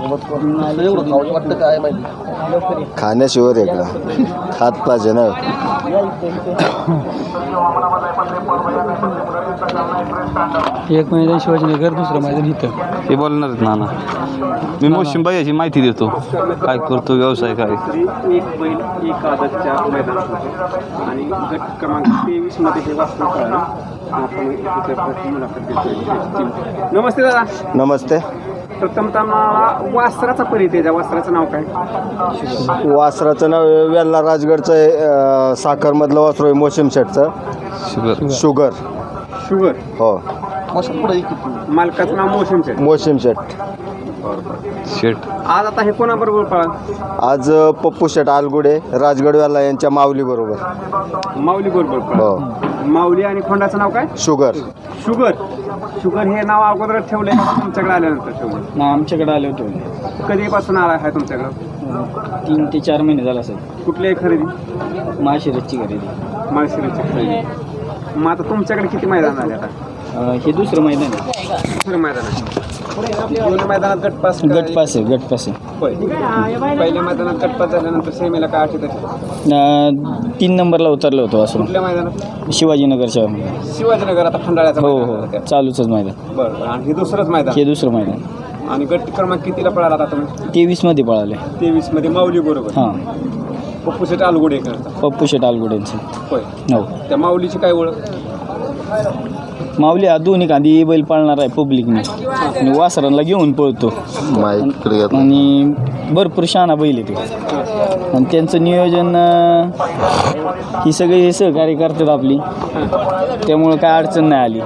एवढं खाऊ वाटतं काय माहिती खाण्याशिवाय वेगळा खात पाहिजे ना. एक मैदान शिवाजीनगर, दुसरं मैदान इथं. हे बोलणार आहेत नाना. मी मोशिंबाई याची माहिती देतो, काय करतो व्यवसाय काय. एक बैल एक आदतच्या मैदानात आणि गट क्रमांक 23 मध्ये हे वास्तव कळलं. आपण मुलाखत घेतोय. नमस्ते दादा. नमस्ते. प्रथमतः मला वासराचा परिचय द्या. वासराचं नाव काय? वासराचं नाव वेल्ला राजगडचं आहे. साखरमधलं वासरू आहे मोशिम शेटचं. शुगर. शुगर. हो. मालकाचं नाव मोशिम शेट. मोशिम शेट. शेट. आज आता हे कोणाबरोबर पळा? आज पप्पू शेट आलगुडे राजगड वेल्ला यांच्या माऊली बरोबर. माऊली बरोबर पळा. हो. माऊली आणि खोंडाचं नाव काय? शुगर. शुगर. शुगर हे नाव अगोदरच ठेवलंय का तुमच्याकडे आल्यानंतर ठेवलं? ना आमच्याकडे आले होते. कधीपासून आला आहे तुमच्याकडं? 3 ते 4 महिने झाला असेल. कुठली खरेदी? माळशिरसची खरेदी. माळशिरसची खरेदी. मग आता तुमच्याकडे किती मैदान आले आता? हे दुसरं मैदान आहे. दुसरं मैदान आहे. दोन्ही मैदानात गटपास गटपास आहे. गटपास आहे. होय. पहिल्या मैदानात गटपास झाल्यानंतर सेमीला काय आठवतं? 3 नंबरला उतरलं होतं वासरू. कुठल्या मैदानात? शिवाजीनगरच्या. शिवाजीनगर. आता खंडाळ्याचं हो मैदान हो आहे. चालूच मैदान. बरं. आणि हे दुसरंच मैदान? हे दुसरं मैदान. आणि गट क्रमांक कितीला पळाला आता तुम्ही? 23 मध्ये पळाले. 23 मध्ये माऊली बरोबर. हां. पप्पू शेट आलगुडे करता. पप्पू शेट आलगुडेंचं. होय. हो. त्या माऊलीची काय ओळख? माऊली हा दोन्ही कांदी बैल पाळणार आहे पब्लिकने आणि वासरांना घेऊन पळतो आणि भरपूर शहाणा बैल आहे ते. आणि त्यांचं नियोजन ही सगळी सहकार्य करतात आपली, त्यामुळं काय अडचण नाही आली.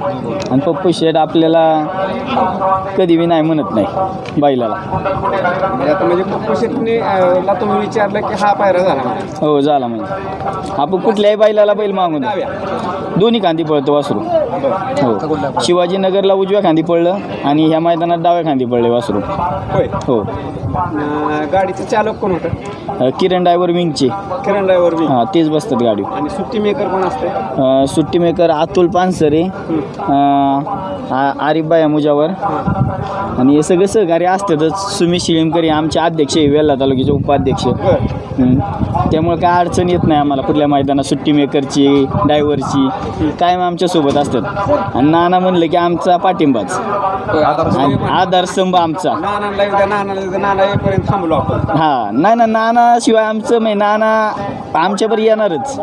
आणि पप्पू शेट आपल्याला कधी बी नाही म्हणत नाही बैलाला. आता म्हणजे पप्पू शेटने ला तुम्ही विचारलं की हा पायरा झाला? हो झाला. म्हणजे आपण कुठल्याही बैलाला बैल मागून दोन्ही कांदी पळतो वासरू. हो. शिवाजीनगरला उजव्या खांदी पडलं आणि ह्या मैदानात डाव्या खांदी पडले वासरू. होय. हो. गाडीचे चालक कोण होतं? किरण ड्रायव्हर विंगचे. किरण ड्रायव्हर विंग. हां तेच बसतात गाडी. आणि सुट्टी मेकर कोण असते? सुट्टी मेकर अतुल पानसरे, आरिफबाया मुजावर आणि हे सगळे सहकार्य असतातच. सुमित शिळीमकर आमचे अध्यक्ष आहे, वेल्हा तालुक्याचे उपाध्यक्ष. त्यामुळे काय अडचण येत नाही आम्हाला. कुठल्या मैदानात सुट्टी मेकरची ड्रायव्हरची कायम आमच्यासोबत असतात. आणि नाना म्हणलं की आमचा पाठिंबाच, आधारस्तंभ आमचा. हां नाही ना, नानाशिवाय आमचं म्हणजे नाना आमच्यावर येणारच.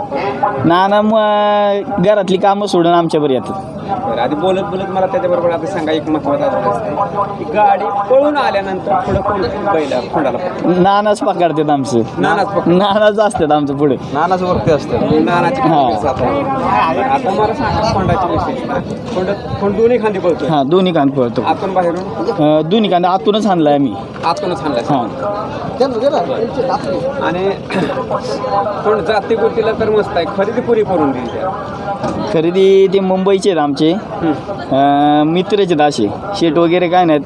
नाना घरातली कामं सोडून आमच्यावर येतात. आधी बोलत बोलत मला त्याच्याबरोबर आता सांगा एक महत्वाचा की गाडी पळून आल्यानंतर पुढं कोण बैल खोंडाला? नानाच पकडतात आमचं. नानाच असतात आमचं पुढे. नानाच वरती असतं. नानाची. आता मला सांगा खोंडाची विशेषता. खोंड दोन्ही खांदी पळतो? हां दोन्ही कांद पळतो. आतून बाहेरून? दोन्ही कांद आतूनच आणलाय आम्ही. आतूनच आणलाय. हां. आणि पण जाती गोष्टीला तर मस्त आहे. खरेदी पुरी करून दिली. खरेदी ते मुंबईचे आहेत आमचे मित्रच आहेत असे. शेट वगैरे काय नाहीत,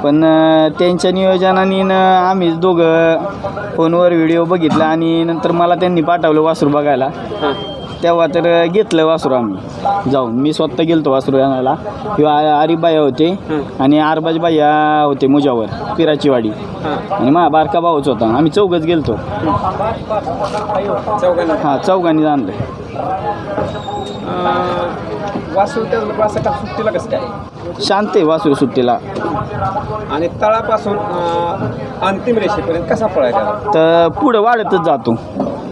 पण त्यांच्या नियोजनाने आम्ही दोघं फोनवर व्हिडिओ बघितला आणि नंतर मला त्यांनी पाठवलं वासरू बघायला. तेव्हा तर घेतलं वासरू आम्ही जाऊन. मी स्वतः गेलतो वासरू आणायला. किंवा आरिफबाया होते आणि आरबाज बाया होते मुजावर पिराचीवाडी आणि माझा बारका भाऊच होता. आम्ही चौघच गेलतो. हां चौघांनी आणलं. वासरू त्या सुट्टीला कसं काय? शांत आहे वासरू सुट्टीला. आणि तळापासून अंतिम रेषेपर्यंत कसा पळायचा? तर पुढं वाढतच जातो.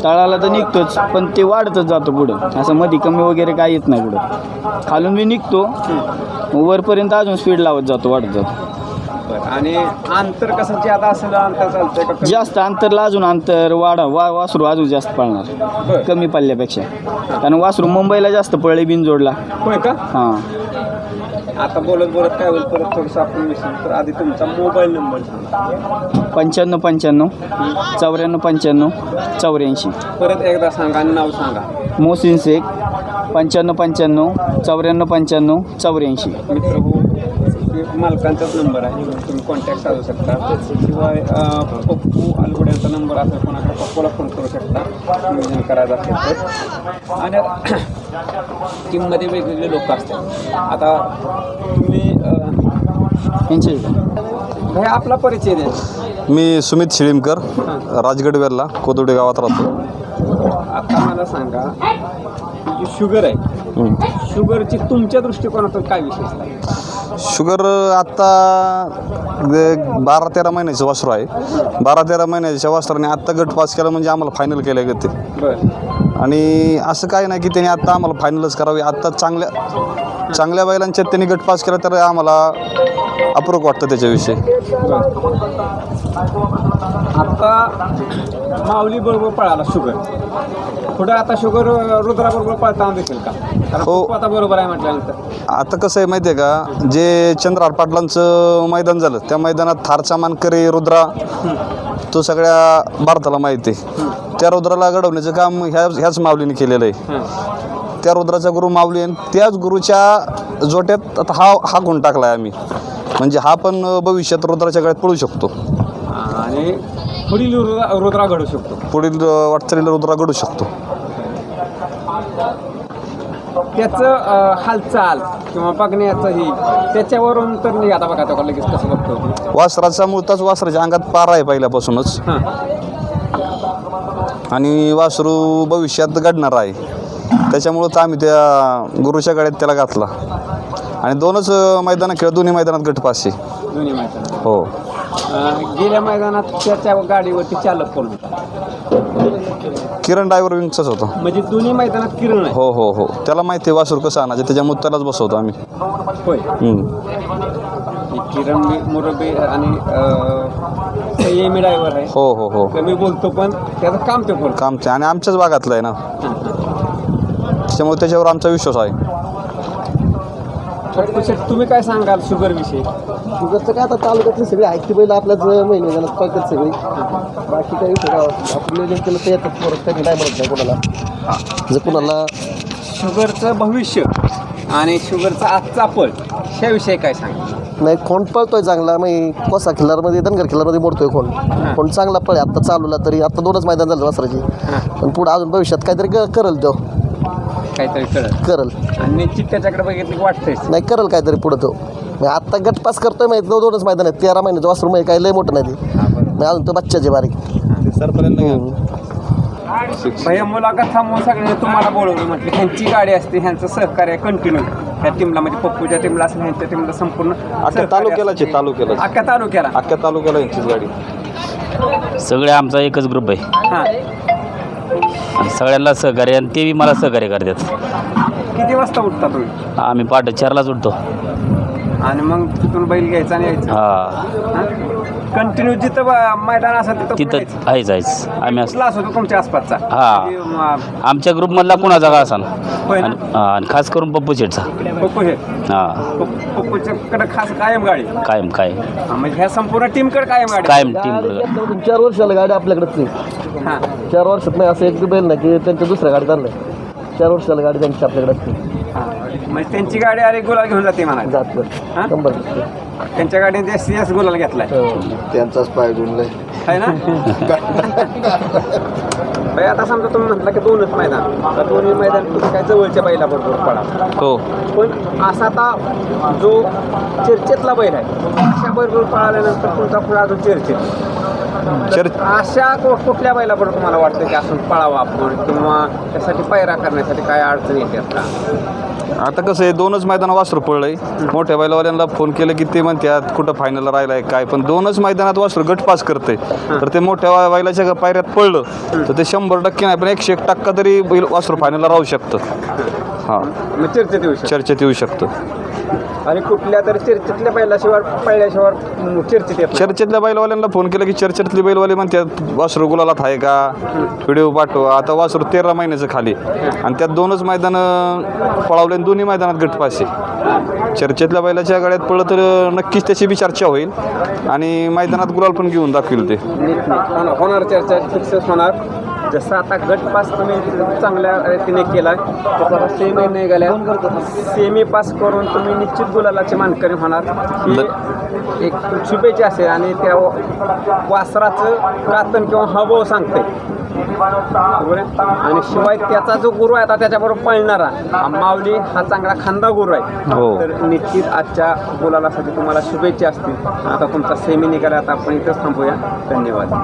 तळाला तर निघतोच, पण ते वाढतच जातो पुढं. असं मध्ये कमी वगैरे काय येत नाही पुढं. खालून बी निघतो, वरपर्यंत अजून स्पीड लावत जातो, वाढत जातो. आणि अंतर कसं ज्यादा असेल अंतर चालतंय का? जास्त अंतरला अजून अंतर वासरू अजून जास्त पळणार कमी पडल्यापेक्षा. कारण वासरू मुंबईला जास्त पळले बिनजोडला. होय का? हां. आता बोलत बोलत काय होईल परत थोडंसं आपण विसरू. तर आधी तुमचा मोबाईल नंबर सांगा. 95 94 95 84. परत एकदा सांगा आणि नाव सांगा. मोहसिन शेख. 95 95 94 95 84. मित्र हो, मालकांचाच नंबर आहे, तुम्ही कॉन्टॅक्ट साधू शकता. शिवाय पप्पू आलगुड्यांचा नंबर असेल, कोणाकडे पप्पूला फोन करू शकता नियोजन करायचं असेल तर. आणि टीममध्ये वेगवेगळे लोक असतात. आता तुम्ही यांचे भाई आपला परिचय द्या. मी सुमित शिळीमकर, राजगड वेल्ला, कोदुडे गावात राहतो. आता मला सांगा जी शुगर आहे, शुगरची तुमच्या दृष्टिकोनातून काय विशेषता आहे? शुगर आत्ता 12-13 महिन्याचं वासरू आहे. 12-13 महिन्याच्या वासराने आत्ता गट पास केला म्हणजे आम्हाला फायनल केलं आहे ते. बरं. आणि असं काय नाही की त्यांनी आत्ता आम्हाला फायनलच करावी. आत्ता चांगल्या बैलांच्यात त्यांनी गट पास केला तर आम्हाला अप्रूप वाटतं त्याच्याविषयी. आता माऊली बरोबर पळाला शुगर, पुढे आता शुगर रुद्राबरोबर पळताना दिसेल का? कारण हो. आता बरोबर आहे म्हटल्यानंतर. आता कसं आहे माहिती आहे का, जे चंद्रहार पाटलांचं मैदान झालं त्या मैदानात थारचा मानकरी रुद्रा तो सगळ्या भारताला माहिती आहे. त्या रुद्राला घडवण्याचं काम ह्याच माऊलीने केलेलं आहे. त्या रुद्राचा गुरु माऊली आणि त्याच गुरुच्या जोट्यात आता हा गुण टाकला आहे आम्ही. म्हणजे हा पण भविष्यात रुद्राच्या गळ्यात पळू शकतो आणि पुढील रुद्रा घडू शकतो. पुढील वाटचालीला रुद्रा घडू शकतो. त्याचं हालचाल किंवा बघण्याचंही त्याच्यावरून तर नाही. आता बघा तो लगेच कसं बघतो वासराचा मूळताच वासराच्या अंगात पारा आहे पहिल्यापासूनच. आणि वासरू भविष्यात घडणार आहे. त्याच्यामुळं तर आम्ही त्या गुरुच्या गाड्यात त्याला घातला. आणि 2च मैदानं खेळ, दोन्ही मैदानात गट पास आहे. दोन्ही मैदानात. हो. गेल्या मैदानात त्याच्या गाडीवरती चालक कोण होता? किरण ड्रायव्हर विंगचाच होता. म्हणजे दोन्ही मैदानात किरण आहे. हो हो हो, त्याला माहिती आहे वासरू कसं आणायचं, त्याच्यामुळे त्यालाच बसवतो आम्ही. होय. किरण मुरबे आणि संयमी ड्रायव्हर आहे. हो हो हो, कमी बोलतो पण त्याचं काम ते बोलतो. काम ते आणि आमच्याच भागातलं आहे ना, त्याच्यामुळे त्याच्यावर आमचा विश्वास आहे. तुम्ही काय सांगाल शुगर विषयी? शुगरचं काय आता तालुक्यातली सगळी ऐकती बैल आपल्याच महिन्यात पाहिजेत सगळी. बाकी काही आपण नियोजन केलं तर येतात परत, काही नाही म्हणत नाही कोणाला. जर कोणाला शुगरचं भविष्य आणि शुगरचा आजचा पळ ह्याविषयी काय सांगा? नाही, खोंड पळतोय चांगला. मग कोसा खिल्लारमध्ये धनगर खिल्लारमध्ये मोडतोय खोंड चांगला पळ आहे. आत्ता चालूला तरी आता 2च मैदान झालं वासराची. पण पुढे अजून भविष्यात काहीतरी करल तो, काहीतरी करल. आणि निश्चित त्याच्याकडे बघितलं की वाटतंयच नाही करल काहीतरी पुढं तो. मग आत्ता गट पास करतोय माहिती 2च मैदान आहेत. 13 महिन्याचं वासरू म्हणजे काही लय मोठं नाही ते. नाही अजून तो बच्चाचे बारीक. भैया मुलाखत थांबवून सगळ्यांनी तुम्हाला बोलवलं म्हटलं. ह्यांची गाडी असते, ह्यांचं सहकार्य कंटिन्यू ह्या टीमला, म्हणजे पप्पूच्या टीमला असेल, ह्यांच्या टीमला संपूर्ण अख्ख्या तालुक्याला अख्ख्या तालुक्याला यांचीच गाडी. सगळे आमचा एकच ग्रुप आहे. हां. आणि सगळ्यांना सहकार्य, आणि ते बी मला सहकार्य करतात. किती वाजता उठता तुम्ही? आम्ही पहाटे 4लाच उठतो. आणि मग तिथून बैल घ्यायचा आणि यायचं. हां, कंटिन्यू जिथं मैदान असेल तिथं आहेच आम्ही असतो. क्लास होतो तुमच्या आसपासचा. हां, आमच्या ग्रुपमधला कुणाचा का असा होय ना? आणि खास करून पप्पू शेटचा. पप्पू हे हां, पप्पूच्याकडे खास कायम गाडी. कायम म्हणजे ह्या संपूर्ण टीमकडे कायम गाडी. कायम टीम. 4 वर्षाला गाडी आपल्याकडेच आहे. हां. 4 वर्षात नाही असं एक बैल नाही की त्यांच्या दुसऱ्या गाडीत आणलं. 4 वर्षाला गाडी त्यांची आपल्याकडे असते. म्हणजे त्यांची गाडी आली गुलाल घेऊन जाते म्हणा. जात हां? 100%. त्यांच्या गाडीने CS गुलाल घेतलाय त्यांचाच पाय गुणलाय आहे ना. भाई आता समजा तुम्ही म्हटलं की 2च मैदान, आता 2 मैदान तुम्ही काय जवळच्या बैलाबरोबर पळा. हो. पण असा आता जो चर्चेतला बैल आहे अशा बरोबर पळाल्यानंतर तुमचा पुढे अजून अशा कुठल्या बैलाबरोबर तुम्हाला वाटतं की असून पळावं आपण, किंवा त्यासाठी पायरा करण्यासाठी काय अडचणी येतात का? आता कसं आहे, 2च मैदान वासरू पडलंय. मोठ्या बैलवाल्यांना फोन केलं की ते म्हणतात कुठं फायनलला राहिला आहे काय, पण 2च मैदानात वासरू गट पास करते. तर ते मोठ्या बैलाच्या पायऱ्यात पडलं तर ते 100% नाही, पण 101% तरी बैल वासरू फायनलला राहू शकतं. हां, मग चर्चेत येऊ शकतं. आणि कुठल्या तरी चर्चेतल्या बैलाशिवाय पहिल्याशिवाय चर्चेत येत. चर्चेतल्या बैलवाल्यांना फोन केला की चर्चेतले बैलवाले म्हणतात वासरू गुलालात आहे का, व्हिडिओ पाठवा. आता वासरू 13 महिन्याचं खाली आणि त्यात 2च मैदानं पळावले, 2न्ही मैदानात गटपास आहे. चर्चेतल्या बैलाच्या गाड्यात पडलं तर नक्कीच त्याची बी चर्चा होईल आणि मैदानात गुलाल पण घेऊन दाखवेल ते. होणार चर्चा, सक्सेस होणार. जसं आता गट पास तुम्ही चांगल्या रीतीने केला तर सेमी निघाल्या सेमी पास करून तुम्ही निश्चित गुलालाचे मानकरी होणार ही एक शुभेच्छा असेल आणि त्या वासराचं कातन किंवा हवं सांगते बरोबर आहे. आणि शिवाय त्याचा जो गुरु आहे आता त्याच्याबरोबर पळणारा माऊली हा चांगला खांदा गुरु आहे हो. तर निश्चित आजच्या गुलालासाठी तुम्हाला शुभेच्छा असतील. आता तुमचा सेमी निघाला आता आपण इथंच थांबूया. धन्यवाद.